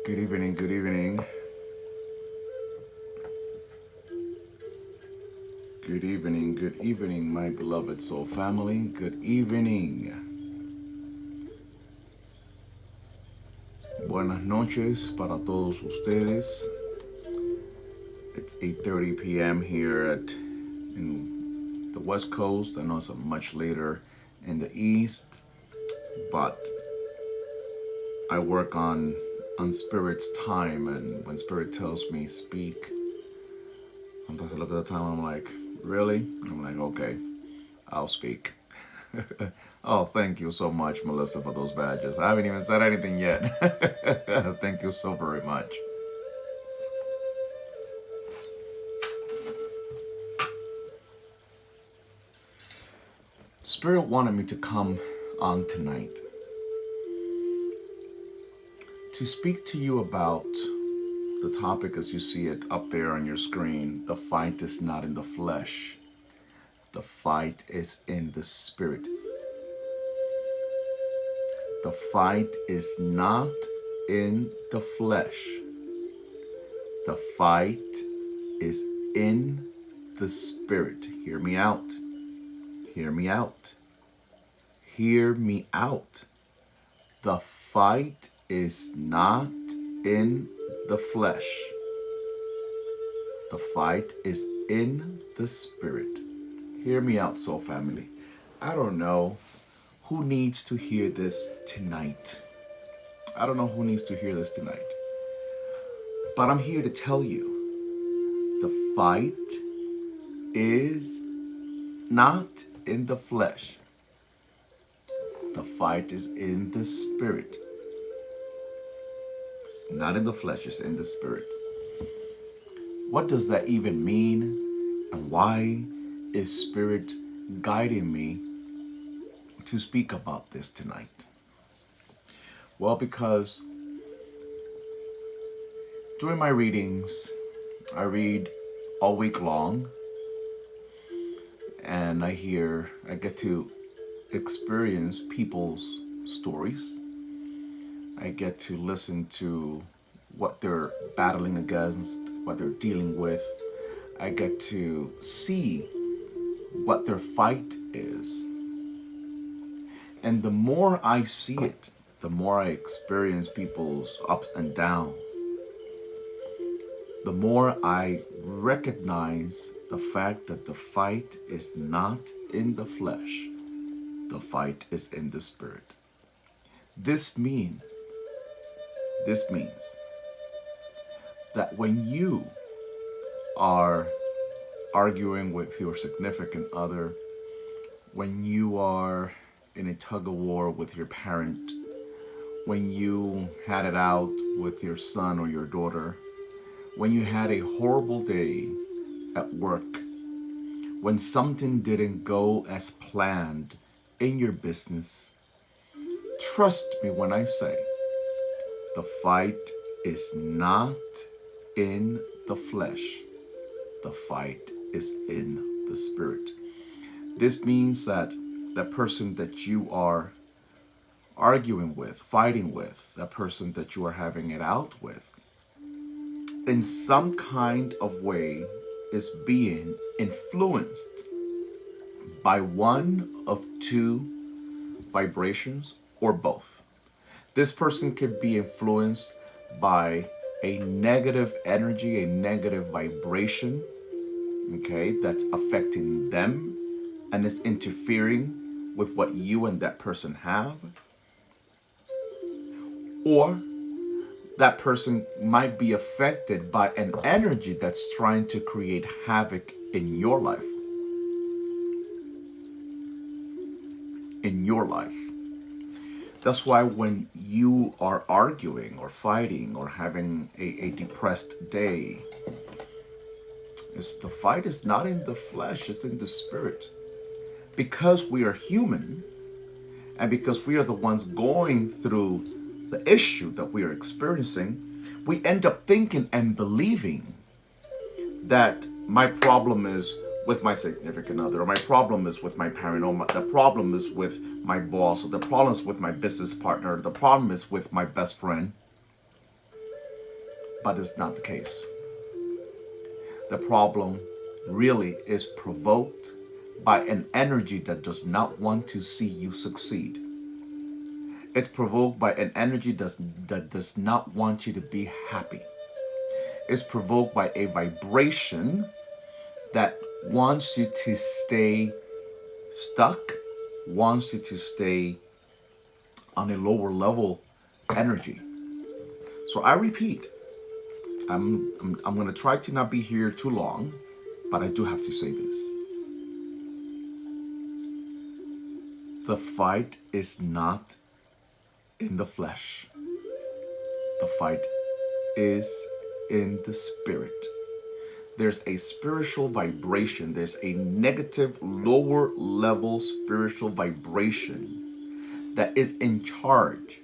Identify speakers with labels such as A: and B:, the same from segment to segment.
A: Good evening, good evening. Good evening, my beloved soul family. Good evening. Buenas noches para todos ustedes. It's 8:30 p.m. here in the West Coast. I know it's much later in the East, but I work on Spirit's time, and when Spirit tells me speak, sometimes I look at the time and I'm like, really? I'm like, okay, I'll speak. Oh, thank you so much, Melissa, for those badges. I haven't even said anything yet. Thank you so very much. Spirit wanted me to come on tonight to speak to you about the topic as you see it up there on your screen. The fight is not in the flesh, the fight is in the spirit. The fight is not in the flesh. The fight is in the spirit. Hear me out. Hear me out. Hear me out. The fight is not in the flesh. The fight is in the spirit. Hear me out, soul family. I don't know who needs to hear this tonight. I don't know who needs to hear this tonight. But I'm here to tell you the fight is not in the flesh. The fight is in the spirit. It's not in the flesh, it's in the spirit. What does that even mean? And why is Spirit guiding me to speak about this tonight? Well, because during my readings, I read all week long, and I get to experience people's stories. I get to listen to what they're battling against, what they're dealing with. I get to see what their fight is. And the more I see it, the more I experience people's ups and downs, the more I recognize the fact that the fight is not in the flesh, the fight is in the spirit. This means that when you are arguing with your significant other, when you are in a tug of war with your parent, when you had it out with your son or your daughter, when you had a horrible day at work, when something didn't go as planned in your business, trust me when I say the fight is not in the flesh. The fight is in the spirit. This means that the person that you are arguing with, fighting with, that person that you are having it out with, in some kind of way is being influenced by one of two vibrations or both. This person could be influenced by a negative energy, a negative vibration, okay, that's affecting them and is interfering with what you and that person have. Or that person might be affected by an energy that's trying to create havoc in your life. In your life. That's why when you are arguing or fighting or having a depressed day, the fight is not in the flesh, it's in the spirit. Because we are human, and because we are the ones going through the issue that we are experiencing, we end up thinking and believing that my problem is with my significant other, or my problem is with my parent, or the problem is with my boss, or the problem is with my business partner, or the problem is with my best friend. but it's not the case. The problem really is provoked by an energy that does not want to see you succeed. It's provoked by an energy that does not want you to be happy. It's provoked by a vibration that wants you to stay stuck, wants you to stay on a lower level energy. So I repeat, I'm going to try to not be here too long, but I do have to say this. The fight is not in the flesh. The fight is in the spirit. There's a spiritual vibration. There's a negative, lower level spiritual vibration that is in charge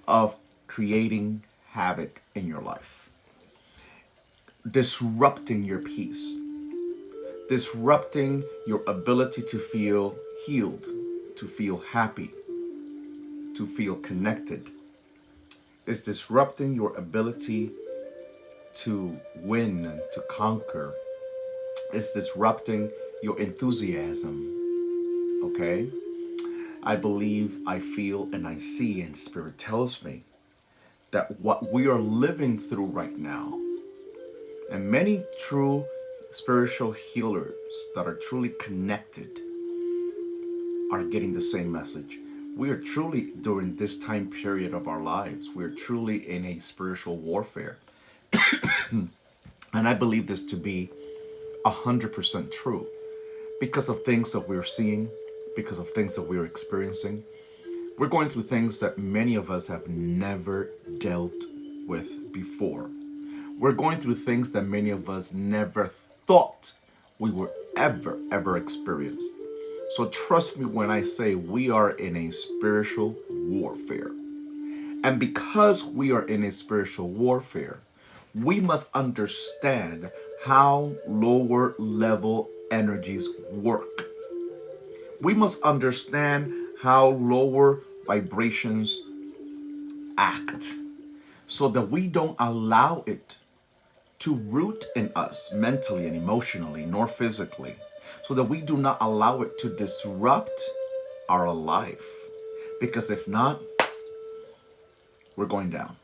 A: of creating havoc in your life, disrupting your peace, disrupting your ability to feel healed, to feel happy, to feel connected. It's disrupting your ability to win and to conquer. It's disrupting your enthusiasm, okay? I believe, I feel, and I see, and Spirit tells me that what we are living through right now, and many true spiritual healers that are truly connected are getting the same message. We are truly, during this time period of our lives, we're truly in a spiritual warfare. And I believe this to be 100% true because of things that we're seeing, because of things that we're experiencing. We're going through things that many of us have never dealt with before. We're going through things that many of us never thought we would ever experience. So trust me when I say we are in a spiritual warfare. And because we are in a spiritual warfare, we must understand how lower level energies work. We must understand how lower vibrations act so that we don't allow it to root in us mentally and emotionally, nor physically, so that we do not allow it to disrupt our life. Because if not, we're going down.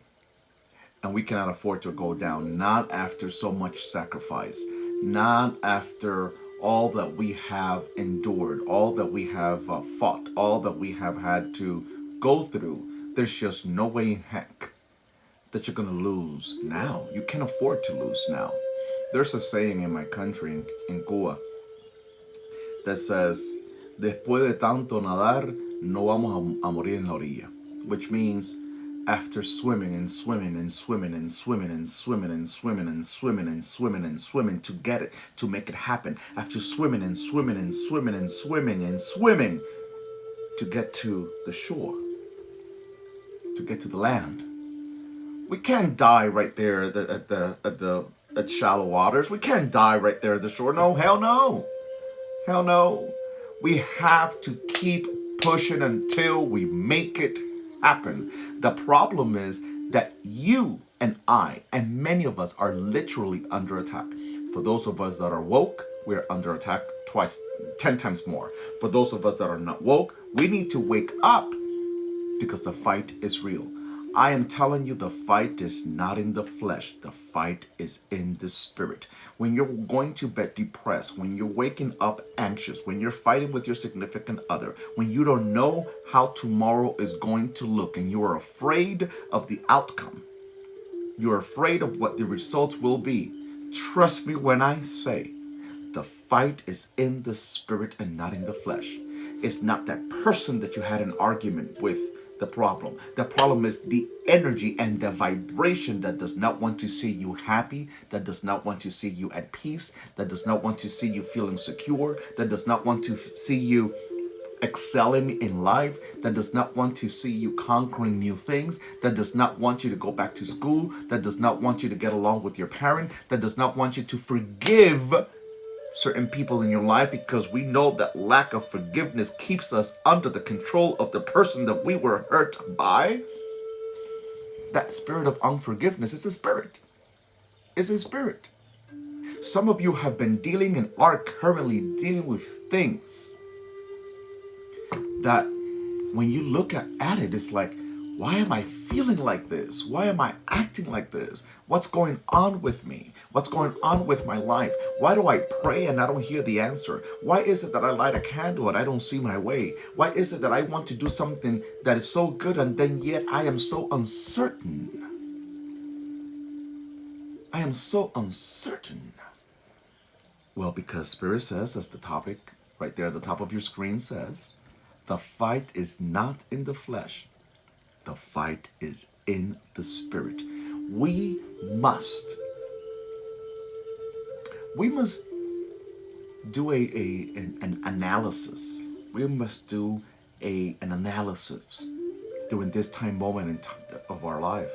A: And we cannot afford to go down, not after so much sacrifice, not after all that we have endured, all that we have fought, all that we have had to go through. There's just no way in heck that you're going to lose now. You can't afford to lose now. There's a saying in my country, in Cuba, that says, después de tanto nadar, no vamos a morir en la orilla, which means after swimming and swimming and swimming and swimming and swimming and swimming and swimming and swimming and swimming to get it, to make it happen, after swimming and swimming and swimming and swimming and swimming to get to the shore, to get to the land. We can't die right there at shallow waters. We can't die right there at the shore. No, hell no. Hell no. We have to keep pushing until we make it happen. The problem is that you and I and many of us are literally under attack. For those of us that are woke, we're under attack 10 times more. For those of us that are not woke, we need to wake up because the fight is real. I am telling you, the fight is not in the flesh. The fight is in the spirit. When you're going to bed depressed, when you're waking up anxious, when you're fighting with your significant other, when you don't know how tomorrow is going to look and you are afraid of the outcome, you're afraid of what the results will be. Trust me when I say the fight is in the spirit and not in the flesh. It's not that person that you had an argument with. The problem is the energy and the vibration that does not want to see you happy, that does not want to see you at peace, that does not want to see you feeling secure, that does not want to see you excelling in life, that does not want to see you conquering new things, that does not want you to go back to school, that does not want you to get along with your parent, that does not want you to forgive certain people in your life, because we know that lack of forgiveness keeps us under the control of the person that we were hurt by. That spirit of unforgiveness is a spirit. is a spirit. Some of you have been dealing and are currently dealing with things that when you look at it, it's like, why am I feeling like this? Why am I acting like this? What's going on with me? What's going on with my life? Why do I pray and I don't hear the answer? Why is it that I light a candle and I don't see my way? Why is it that I want to do something that is so good and then yet I am so uncertain? I am so uncertain. Well, because Spirit says, as the topic right there at the top of your screen says, the fight is not in the flesh. The fight is in the Spirit. We must do an analysis. We must do an analysis during this time moment of our life.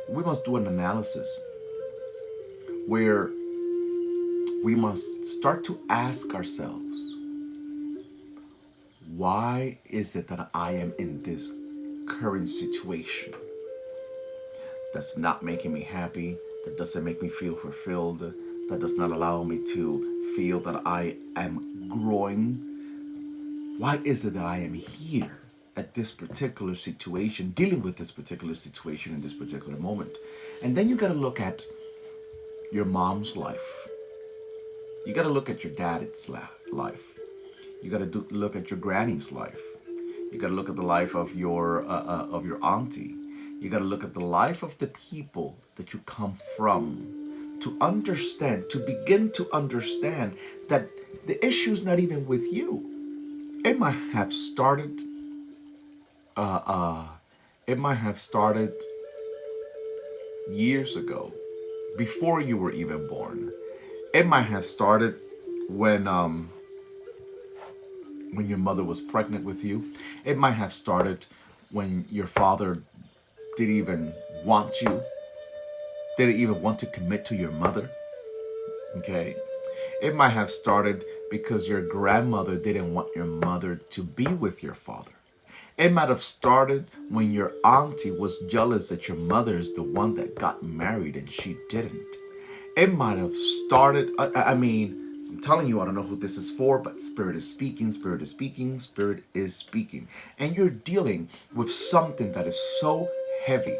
A: We must do an analysis where we must start to ask ourselves, why is it that I am in this current situation that's not making me happy, that doesn't make me feel fulfilled, that does not allow me to feel that I am growing? Why is it that I am here at this particular situation, dealing with this particular situation in this particular moment? And then you got to look at your mom's life. You got to look at your dad's life. You got to look at your granny's life. You got to look at the life of your auntie. You got to look at the life of the people that you come from to understand, to begin to understand that the issue's not even with you. It might have started. It might have started years ago, before you were even born. It might have started when your mother was pregnant with you. It might have started when your father didn't even want you, didn't even want to commit to your mother. Okay? It might have started because your grandmother didn't want your mother to be with your father. It might have started when your auntie was jealous that your mother is the one that got married and she didn't. It might have started, I'm telling you, I don't know who this is for, but Spirit is speaking, Spirit is speaking, Spirit is speaking. And you're dealing with something that is so heavy.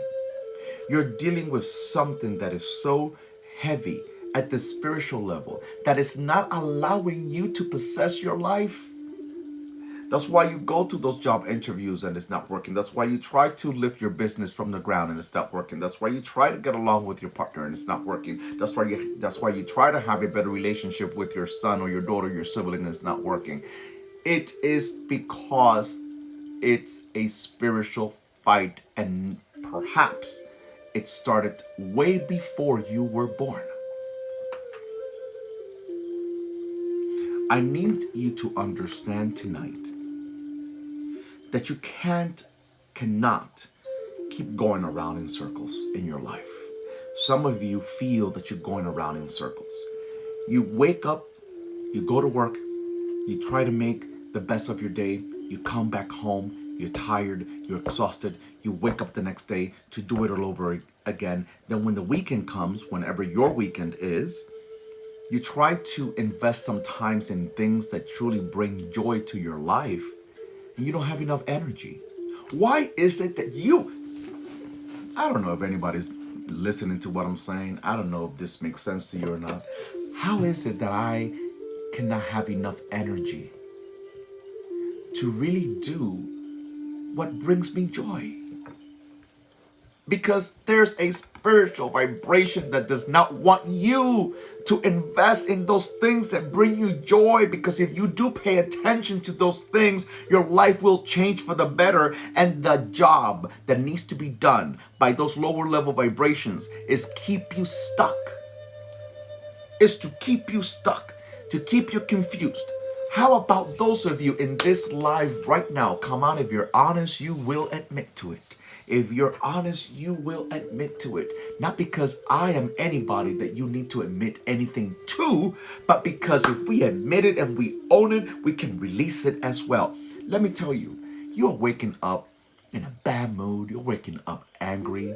A: You're dealing with something that is so heavy at the spiritual level that is not allowing you to possess your life. That's why you go to those job interviews and it's not working. That's why you try to lift your business from the ground and it's not working. That's why you try to get along with your partner and it's not working. That's why you try to have a better relationship with your son or your daughter, your sibling, and it's not working. It is because it's a spiritual fight, and perhaps it started way before you were born. I need you to understand tonight that you cannot keep going around in circles in your life. Some of you feel that you're going around in circles. You wake up, you go to work, you try to make the best of your day, you come back home, you're tired, you're exhausted, you wake up the next day to do it all over again. Then when the weekend comes, whenever your weekend is, you try to invest some time in things that truly bring joy to your life, and you don't have enough energy. Why is it that I don't know if anybody's listening to what I'm saying. I don't know if this makes sense to you or not. How is it that I cannot have enough energy to really do what brings me joy? Because there's a spiritual vibration that does not want you to invest in those things that bring you joy. Because if you do pay attention to those things, your life will change for the better. And the job that needs to be done by those lower level vibrations is keep you stuck. Is to keep you stuck, to keep you confused. How about those of you in this live right now? Come on, if you're honest, you will admit to it. If you're honest, you will admit to it. Not because I am anybody that you need to admit anything to, but because if we admit it and we own it, we can release it as well. Let me tell you, you're waking up in a bad mood. You're waking up angry.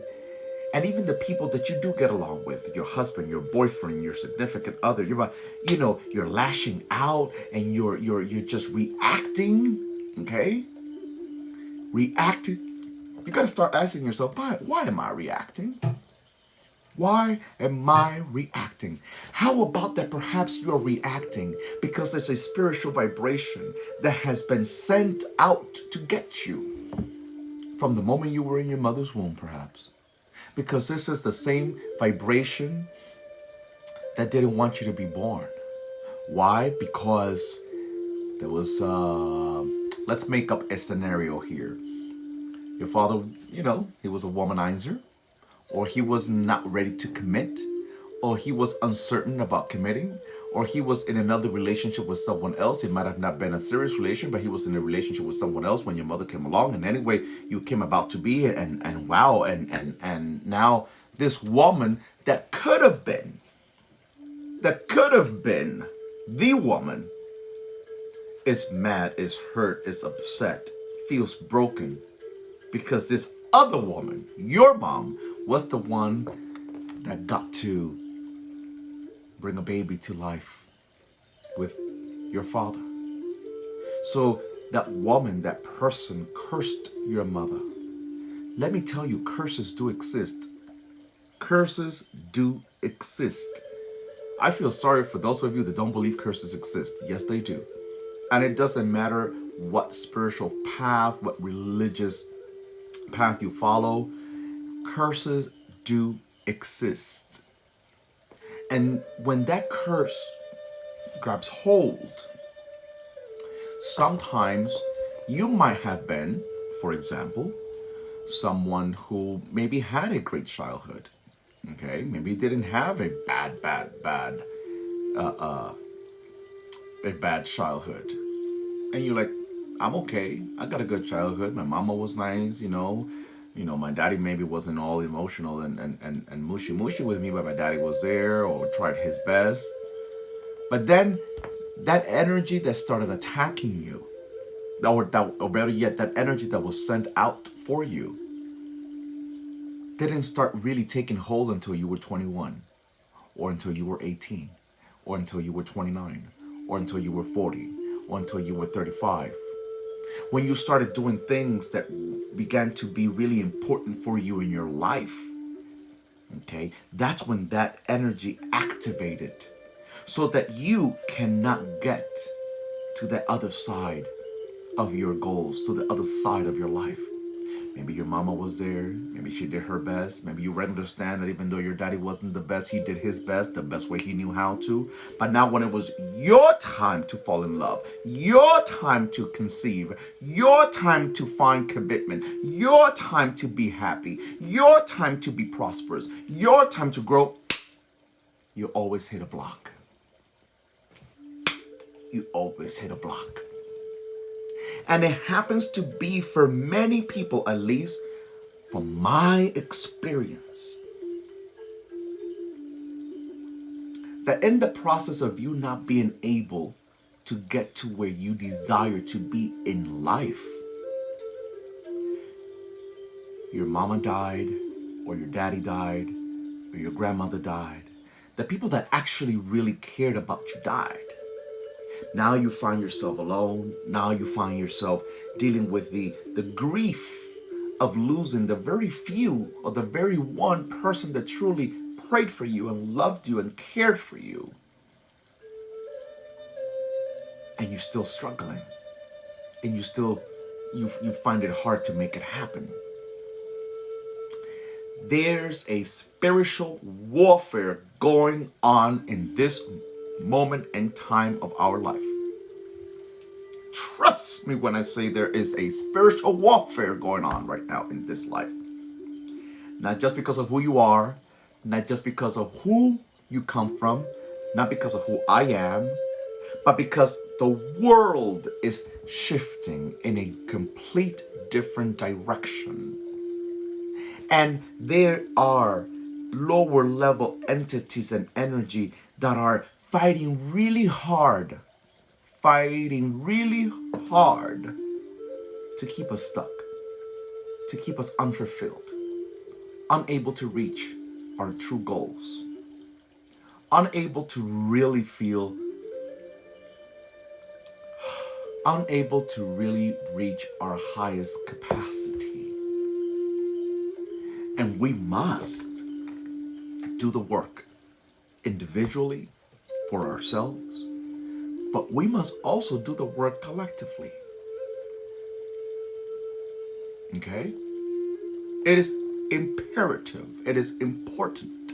A: And even the people that you do get along with, your husband, your boyfriend, your significant other, you're lashing out and you're just reacting, okay? Reacting. You got to start asking yourself, why am I reacting? Why am I reacting? How about that perhaps you're reacting because there's a spiritual vibration that has been sent out to get you from the moment you were in your mother's womb, perhaps? Because this is the same vibration that didn't want you to be born. Why? Because there was, let's make up a scenario here. Your father, he was a womanizer, or he was not ready to commit, or he was uncertain about committing, or he was in another relationship with someone else. It might have not been a serious relation, but he was in a relationship with someone else when your mother came along. And anyway, you came about to be, and wow, and now this woman that could have been the woman is mad, is hurt, is upset, feels broken, because this other woman, your mom, was the one that got to bring a baby to life with your father. So that woman, that person cursed your mother. Let me tell you, curses do exist. Curses do exist. I feel sorry for those of you that don't believe curses exist. Yes, they do. And it doesn't matter what spiritual path, what religious path you follow, curses do exist. And when that curse grabs hold, sometimes you might have been, for example, someone who maybe had a great childhood. Okay, maybe didn't have a bad childhood, and you're like, I'm okay. I got a good childhood. My mama was nice, my daddy maybe wasn't all emotional and mushy with me, but my daddy was there or tried his best. But then that energy that started attacking you, or better yet, that energy that was sent out for you, didn't start really taking hold until you were 21, or until you were 18, or until you were 29, or until you were 40, or until you were 35. When you started doing things that began to be really important for you in your life, okay, that's when that energy activated so that you cannot get to the other side of your goals, to the other side of your life. Maybe your mama was there. Maybe she did her best. Maybe you understand that even though your daddy wasn't the best, he did his best, the best way he knew how to. But now when it was your time to fall in love, your time to conceive, your time to find commitment, your time to be happy, your time to be prosperous, your time to grow, you always hit a block. You always hit a block. And it happens to be for many people, at least from my experience, that in the process of you not being able to get to where you desire to be in life, your mama died, or your daddy died, or your grandmother died. The people that actually really cared about you died. Now you find yourself alone. Now you find yourself dealing with the grief of losing the very few, or the very one person that truly prayed for you and loved you and cared for you. And you're still struggling. And you find it hard to make it happen. There's a spiritual warfare going on in this moment and time of our life. Trust me when I say there is a spiritual warfare going on right now in this life. Not just because of who you are, not just because of who you come from, not because of who I am, but because the world is shifting in a complete different direction. And there are lower level entities and energy that are fighting really hard to keep us stuck, to keep us unfulfilled, unable to reach our true goals, unable to really feel, unable to really reach our highest capacity. And we must do the work individually for ourselves, but we must also do the work collectively. Okay? It is imperative. It is important.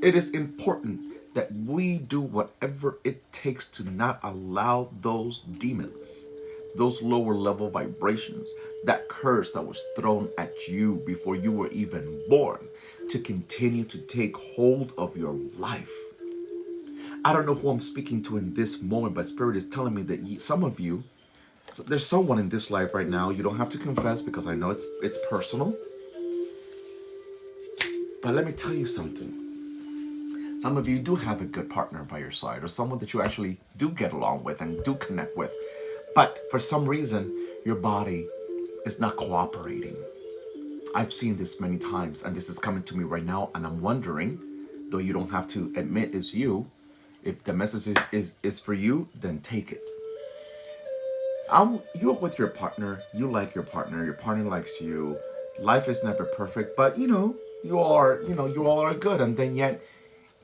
A: It is important that we do whatever it takes to not allow those demons, those lower level vibrations, that curse that was thrown at you before you were even born, to continue to take hold of your life. I don't know who I'm speaking to in this moment, but Spirit is telling me that some of you, there's someone in this life right now. You don't have to confess because I know it's personal. But let me tell you something. Some of you do have a good partner by your side, or someone that you actually do get along with and do connect with. But for some reason, your body is not cooperating. I've seen this many times, and this is coming to me right now, and I'm wondering, though you don't have to admit it's you, if the message is for you, then take it. You're with your partner, you like your partner likes you. Life is never perfect, but you all are good, and then yet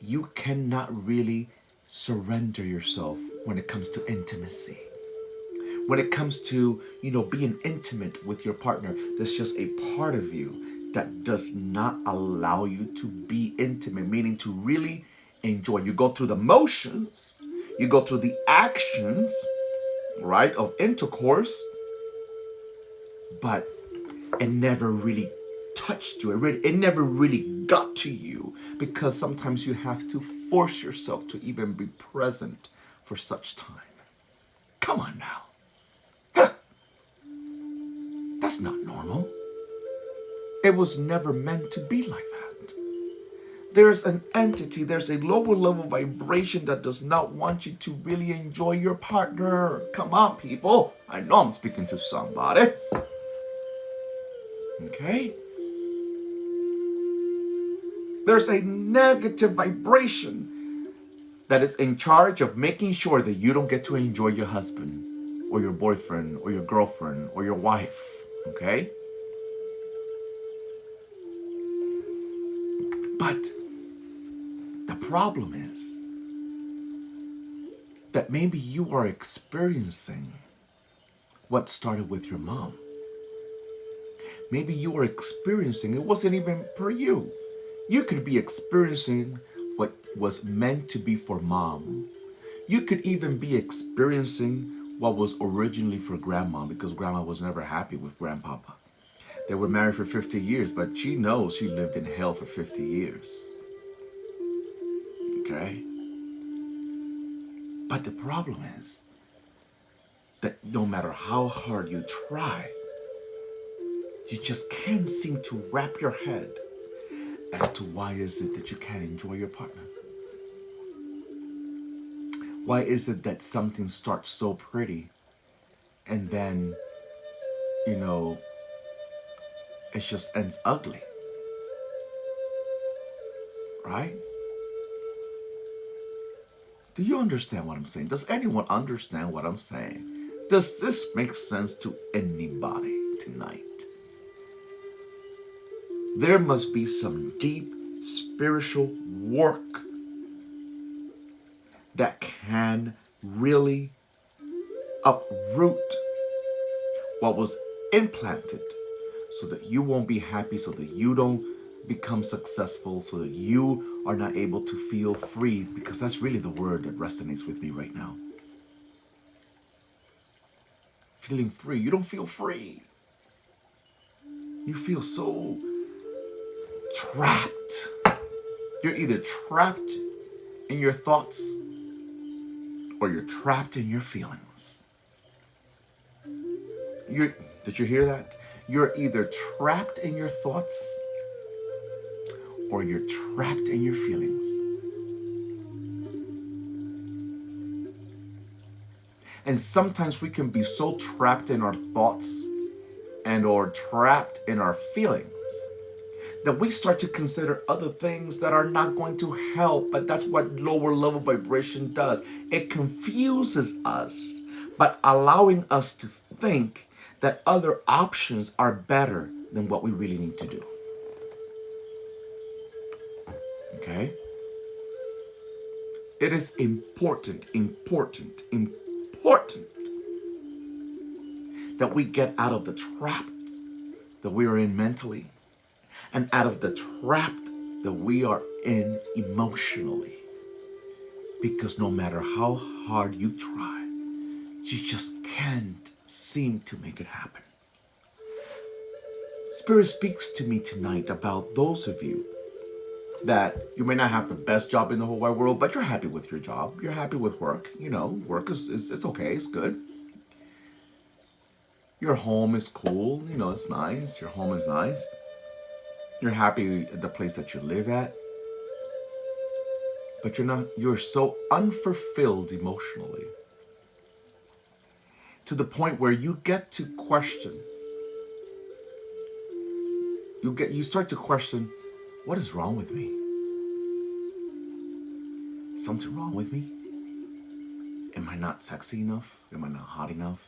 A: you cannot really surrender yourself when it comes to intimacy. When it comes to, being intimate with your partner, there's just a part of you that does not allow you to be intimate, meaning to really enjoy. You go through the motions, you go through the actions, right, of intercourse, but it never really touched you. It never really got to you, because sometimes you have to force yourself to even be present for such time. Come on now. That's not normal. It was never meant to be like that. There's an entity, there's a lower level vibration that does not want you to really enjoy your partner. Come on, people. I know I'm speaking to somebody. Okay? There's a negative vibration that is in charge of making sure that you don't get to enjoy your husband or your boyfriend or your girlfriend or your wife. Okay? But the problem is that maybe you are experiencing what started with your mom. Maybe you are experiencing, it wasn't even for you. You could be experiencing what was meant to be for mom. You could even be experiencing what was originally for grandma, because grandma was never happy with grandpapa. They were married for 50 years, but she knows she lived in hell for 50 years. Okay? But the problem is that no matter how hard you try, you just can't seem to wrap your head as to why is it that you can't enjoy your partner. Why is it that something starts so pretty and then, it just ends ugly? Right? Do you understand what I'm saying? Does anyone understand what I'm saying? Does this make sense to anybody tonight? There must be some deep spiritual work that can really uproot what was implanted, so that you won't be happy, so that you don't become successful, so that you are not able to feel free, because that's really the word that resonates with me right now. Feeling free. You don't feel free. You feel so trapped. You're either trapped in your thoughts or you're trapped in your feelings. Did you hear that? You're either trapped in your thoughts or you're trapped in your feelings. And sometimes we can be so trapped in our thoughts and or trapped in our feelings that we start to consider other things that are not going to help. But that's what lower level vibration does. It confuses us, but allowing us to think that other options are better than what we really need to do. Okay? It is important that we get out of the trap that we are in mentally and out of the trap that we are in emotionally. Because no matter how hard you try, you just can't seem to make it happen. Spirit speaks to me tonight about those of you that you may not have the best job in the whole wide world, but you're happy with your job. You're happy with work. You know, work is it's okay. It's good. Your home is cool. You know, it's nice. Your home is nice. You're happy at the place that you live at. But you're so unfulfilled emotionally to the point where you get to question. You start to question, what is wrong with me? Something wrong with me? Am I not sexy enough? Am I not hot enough?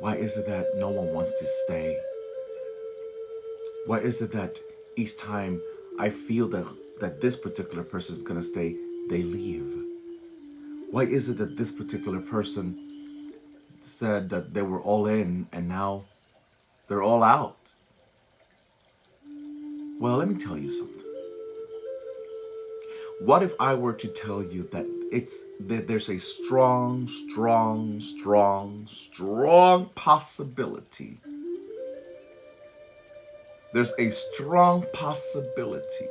A: Why is it that no one wants to stay? Why is it that each time I feel that this particular person is going to stay, they leave? Why is it that this particular person said that they were all in and now they're all out? Well, let me tell you something. What if I were to tell you that there's a strong possibility. There's a strong possibility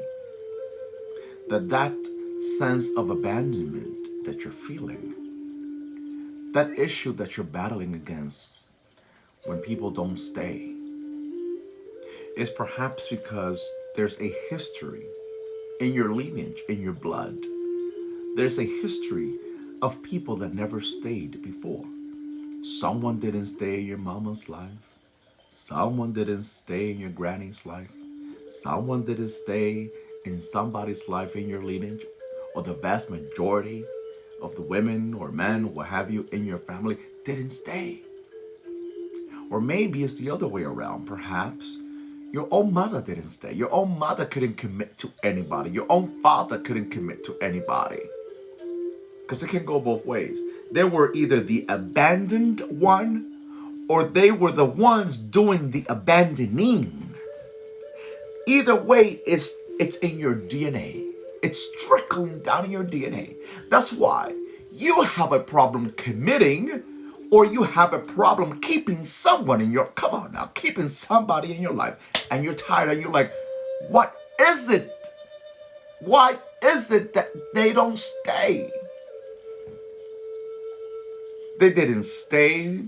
A: that sense of abandonment that you're feeling, that issue that you're battling against when people don't stay, is perhaps because there's a history in your lineage, in your blood. There's a history of people that never stayed before. Someone didn't stay in your mama's life. Someone didn't stay in your granny's life. Someone didn't stay in somebody's life in your lineage, or the vast majority of the women or men, what have you, in your family didn't stay. Or maybe it's the other way around. Perhaps your own mother didn't stay. Your own mother couldn't commit to anybody. Your own father couldn't commit to anybody. Because it can go both ways. They were either the abandoned one, or they were the ones doing the abandoning. Either way, it's in your DNA. It's trickling down in your DNA. That's why you have a problem committing, or you have a problem keeping someone in your, come on now, keeping somebody in your life, and you're tired and you're like, what is it? Why is it that they don't stay? They didn't stay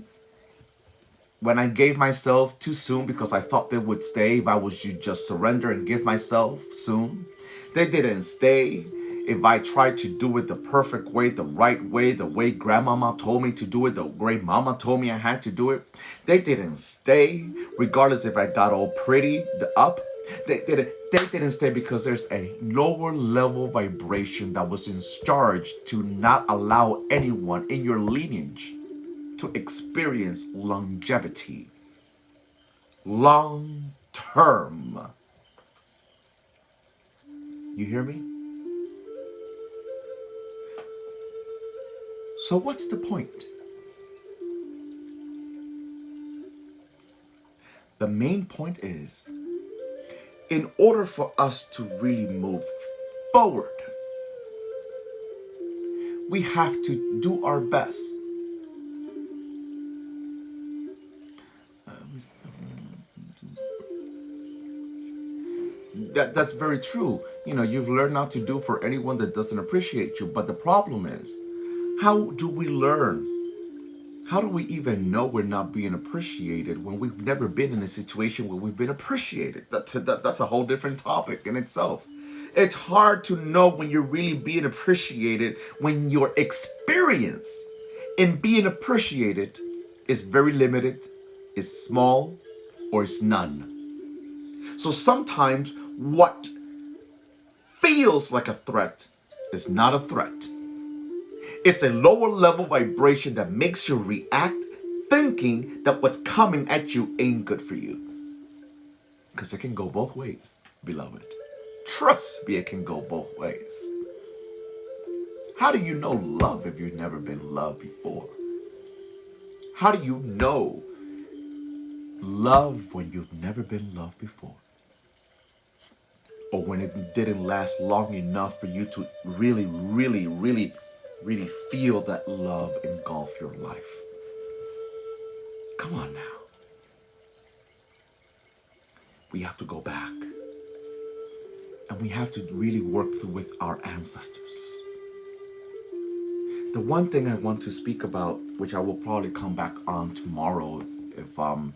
A: when I gave myself too soon because I thought they would stay if I was to just surrender and give myself soon. They didn't stay if I tried to do it the perfect way, the right way, the way grandmama told me to do it, the way mama told me I had to do it. They didn't stay regardless if I got all pretty up. They didn't stay because there's a lower level vibration that was in charge to not allow anyone in your lineage to experience longevity, long term. You hear me? So what's the point? The main point is, in order for us to really move forward, we have to do our best. That's very true. You know, you've learned not to do for anyone that doesn't appreciate you. But the problem is, how do we learn? How do we even know we're not being appreciated when we've never been in a situation where we've been appreciated? That's a whole different topic in itself. It's hard to know when you're really being appreciated when your experience in being appreciated is very limited, is small, or is none. So sometimes what feels like a threat is not a threat. It's a lower level vibration that makes you react thinking that what's coming at you ain't good for you. Because it can go both ways, beloved. Trust me, it can go both ways. How do you know love if you've never been loved before? How do you know love when you've never been loved before? Or when it didn't last long enough for you to really, really, really, really feel that love engulf your life? Come on now. We have to go back. And we have to really work through with our ancestors. The one thing I want to speak about, which I will probably come back on tomorrow if I'm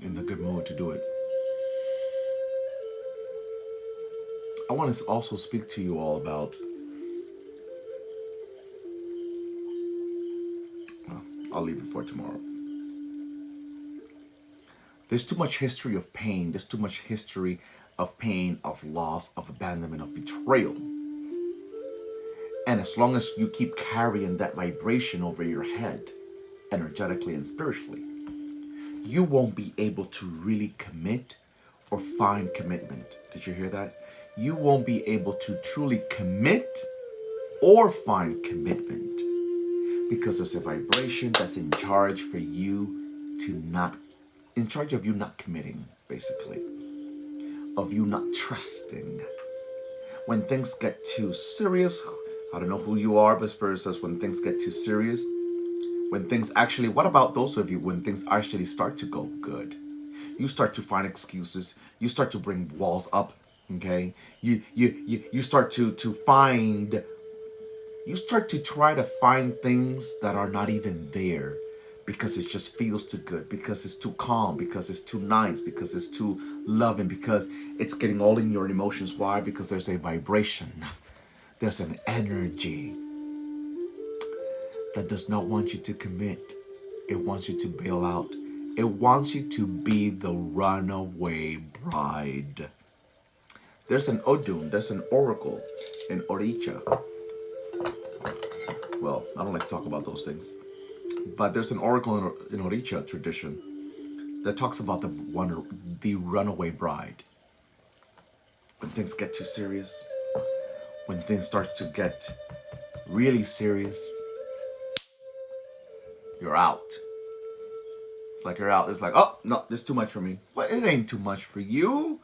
A: in a good mood to do it. I want to also speak to you all about, well, I'll leave it for tomorrow. There's too much history of pain. There's too much history of pain, of loss, of abandonment, of betrayal. And as long as you keep carrying that vibration over your head, energetically and spiritually, you won't be able to really commit or find commitment. Did you hear that? You won't be able to truly commit or find commitment because there's a vibration that's in charge for you to not, in charge of you not committing, basically, of you not trusting. When things get too serious, I don't know who you are, but Spirit says when things get too serious, when things actually, what about those of you when things actually start to go good? You start to find excuses. You start to bring walls up, okay? You start to find, you start to try to find things that are not even there because it just feels too good, because it's too calm, because it's too nice, because it's too loving, because it's getting all in your emotions. Why? Because there's a vibration. There's an energy that does not want you to commit. It wants you to bail out. It wants you to be the runaway bride. There's an Odun, there's an oracle in Oricha. Well, I don't like to talk about those things. But there's an oracle in Oricha tradition that talks about the runaway bride. When things get too serious, when things start to get really serious, you're out. It's like you're out. It's like, oh, no, this is too much for me. But it ain't too much for you.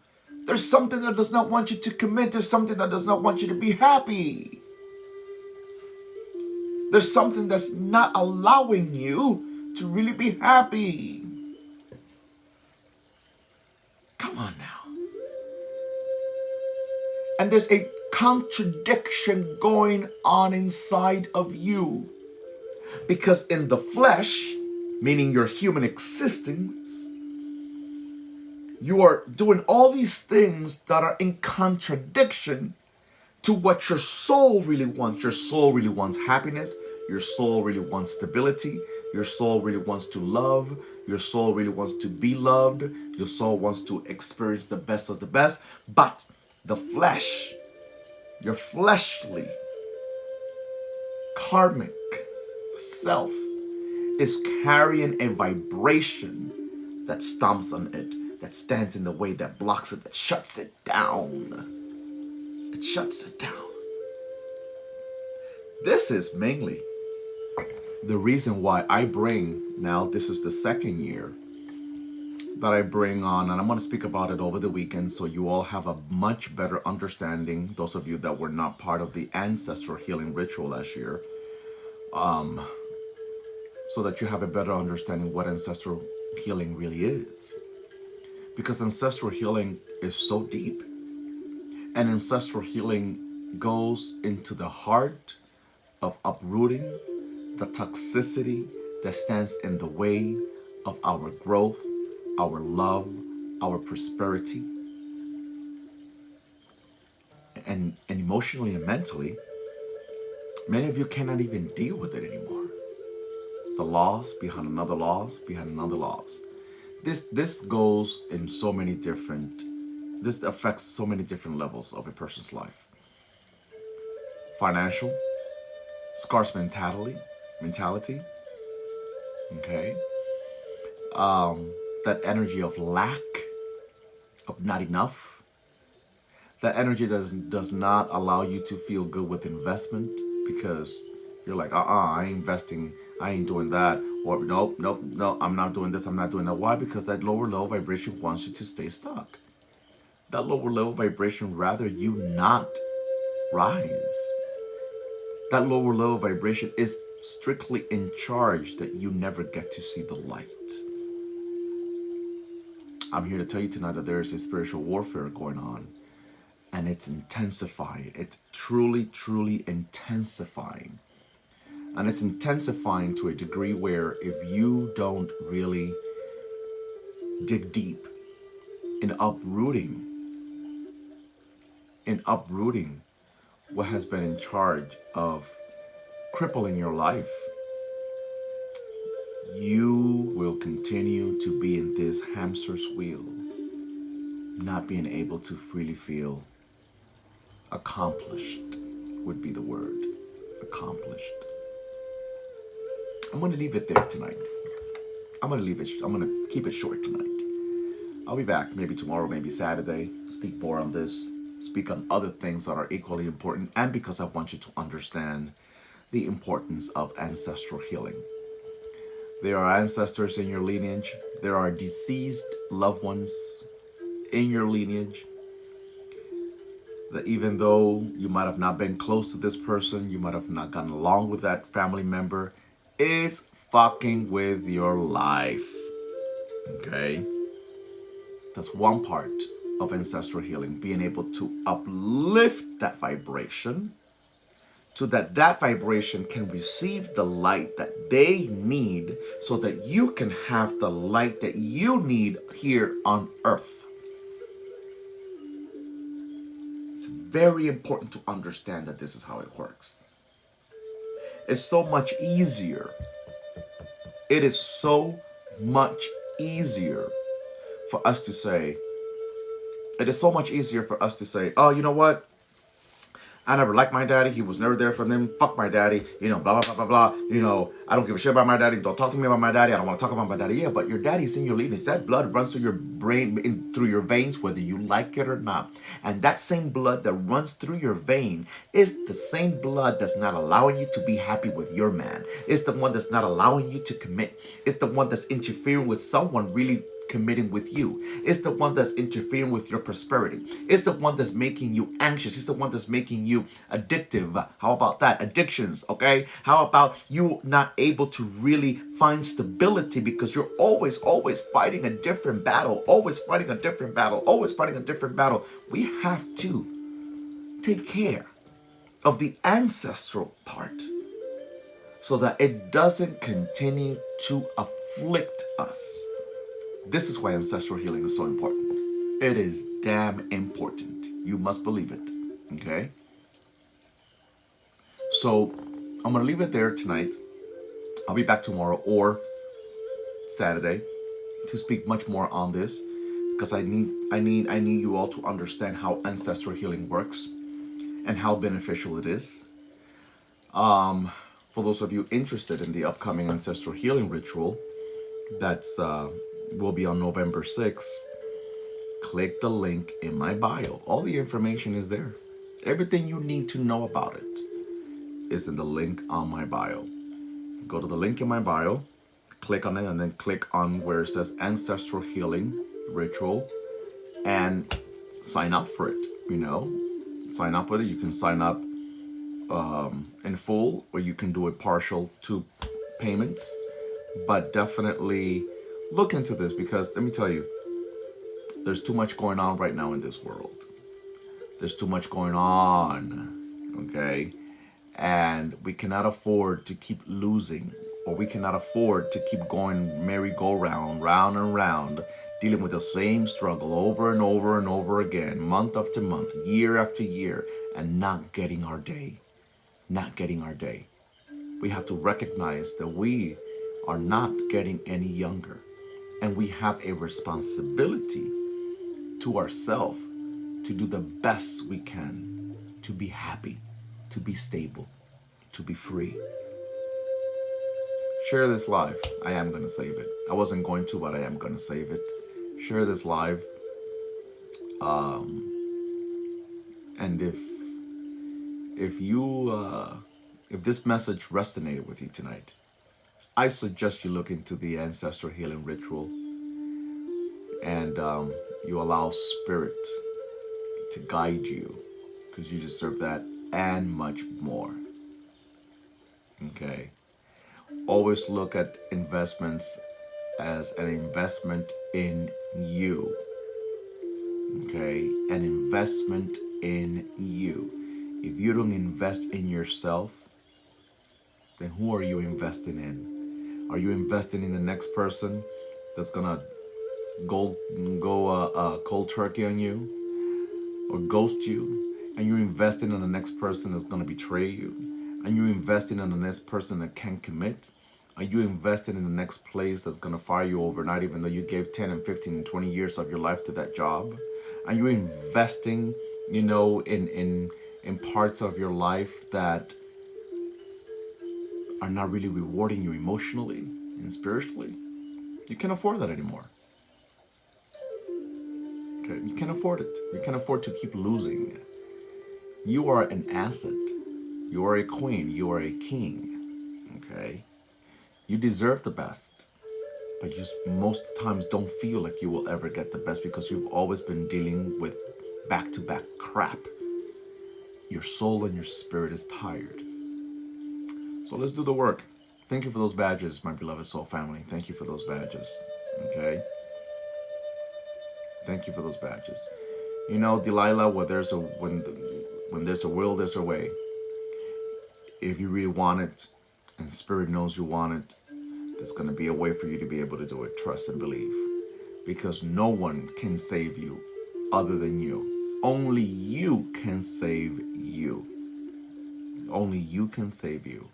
A: There's something that does not want you to commit. There's something that does not want you to be happy. There's something that's not allowing you to really be happy. Come on now. And there's a contradiction going on inside of you. Because in the flesh, meaning your human existence, you are doing all these things that are in contradiction to what your soul really wants. Your soul really wants happiness. Your soul really wants stability. Your soul really wants to love. Your soul really wants to be loved. Your soul wants to experience the best of the best. But the flesh, your fleshly, karmic self is carrying a vibration that stomps on it, that stands in the way, that blocks it, that shuts it down. It shuts it down. This is mainly the reason why I bring, now this is the second year that I bring on, and I'm going to speak about it over the weekend so you all have a much better understanding, those of you that were not part of the ancestral healing ritual last year, so that you have a better understanding what ancestral healing really is. Because ancestral healing is so deep. And ancestral healing goes into the heart of uprooting the toxicity that stands in the way of our growth, our love, our prosperity. And emotionally and mentally, many of you cannot even deal with it anymore. The loss behind another loss, behind another loss. This goes in so many different. This affects so many different levels of a person's life. Financial, scarce mentality. Okay, that energy of lack, of not enough. That energy does not allow you to feel good with investment because you're like, I ain't investing, I ain't doing that, or nope, nope, no, I'm not doing this, I'm not doing that. Why? Because that lower level vibration wants you to stay stuck. That lower level vibration rather you not rise. That lower level vibration is strictly in charge that you never get to see the light. I'm here to tell you tonight that there is a spiritual warfare going on, and it's intensifying. It's truly, truly intensifying. And it's intensifying to a degree where if you don't really dig deep in uprooting what has been in charge of crippling your life, you will continue to be in this hamster's wheel, not being able to freely feel accomplished, would be the word. Accomplished. I'm going to leave it there tonight. I'm going to keep it short tonight. I'll be back maybe tomorrow, maybe Saturday, speak more on this, speak on other things that are equally important, and because I want you to understand the importance of ancestral healing. There are ancestors in your lineage. There are deceased loved ones in your lineage that even though you might have not been close to this person, you might have not gotten along with that family member, is fucking with your life. Okay? That's one part of ancestral healing, being able to uplift that vibration so that that vibration can receive the light that they need so that you can have the light that you need here on earth. It's very important to understand that this is how it works. It's so much easier. It is so much easier for us to say, oh, you know what? I never liked my daddy. He was never there for them. Fuck my daddy. Blah, blah, blah, blah, blah. I don't give a shit about my daddy. Don't talk to me about my daddy. I don't want to talk about my daddy. Yeah, but your daddy's in your lineage. That blood runs through your brain, through your veins, whether you like it or not. And that same blood that runs through your vein is the same blood that's not allowing you to be happy with your man. It's the one that's not allowing you to commit. It's the one that's interfering with someone really committing with you. It's the one that's interfering with your prosperity. It's the one that's making you anxious. It's the one that's making you addictive. How about that? Addictions, okay? How about you not able to really find stability because you're always fighting a different battle, always fighting a different battle, always fighting a different battle. We have to take care of the ancestral part so that it doesn't continue to afflict us. This is why ancestral healing is so important. It is damn important. You must believe it. Okay? So I'm going to leave it there tonight. I'll be back tomorrow or Saturday to speak much more on this because I need you all to understand how ancestral healing works and how beneficial it is. For those of you interested in the upcoming ancestral healing ritual, that's will be on November 6th. Click the link in my bio. All the information is there. Everything you need to know about it is in the link on my bio. Go to the link in my bio, click on it, and then click on where it says Ancestral Healing Ritual and sign up for it. Sign up with it. You can sign up in full or you can do it partial to payments, but definitely look into this because let me tell you, there's too much going on right now in this world. There's too much going on, okay? And we cannot afford to keep losing, or we cannot afford to keep going merry-go-round, round and round, dealing with the same struggle over and over and over again, month after month, year after year, and not getting our day. Not getting our day. We have to recognize that we are not getting any younger. And we have a responsibility to ourselves to do the best we can to be happy, to be stable, to be free. Share this live. I am going to save it. I wasn't going to, but I am going to save it. Share this live. And if this message resonated with you tonight, I suggest you look into the ancestral healing ritual, and you allow spirit to guide you, because you deserve that and much more. Okay. Always look at investments as an investment in you. Okay, an investment in you. If you don't invest in yourself, then who are you investing in? Are you investing in the next person that's gonna go cold turkey on you or ghost you? And you're investing in the next person that's gonna betray you? And you're investing in the next person that can't commit? Are you investing in the next place that's gonna fire you overnight, even though you gave 10 and 15 and 20 years of your life to that job? Are you investing, in parts of your life that are not really rewarding you emotionally and spiritually? You can't afford that anymore. Okay, you can't afford it. You can't afford to keep losing. You are an asset. You are a queen. You are a king. Okay? You deserve the best. But you most times don't feel like you will ever get the best because you've always been dealing with back-to-back crap. Your soul and your spirit is tired. So let's do the work. Thank you for those badges, my beloved soul family. Thank you for those badges. Okay? Thank you for those badges. You know, Delilah, when there's a will, there's a way. If you really want it, and spirit knows you want it, there's going to be a way for you to be able to do it. Trust and believe. Because no one can save you other than you. Only you can save you. Only you can save you.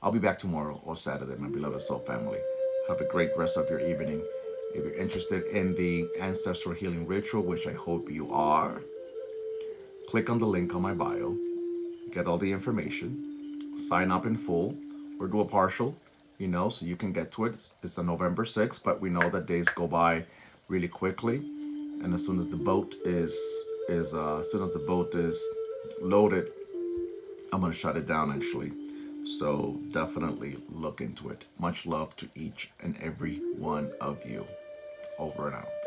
A: I'll be back tomorrow or Saturday, my beloved soul family. Have a great rest of your evening. If you're interested in the ancestral healing ritual, which I hope you are, click on the link on my bio, get all the information, sign up in full, or do a partial, so you can get to it. It's on November 6th, but we know that days go by really quickly. And as soon as the boat is loaded, I'm gonna shut it down actually. So definitely look into it. Much love to each and every one of you. Over and out.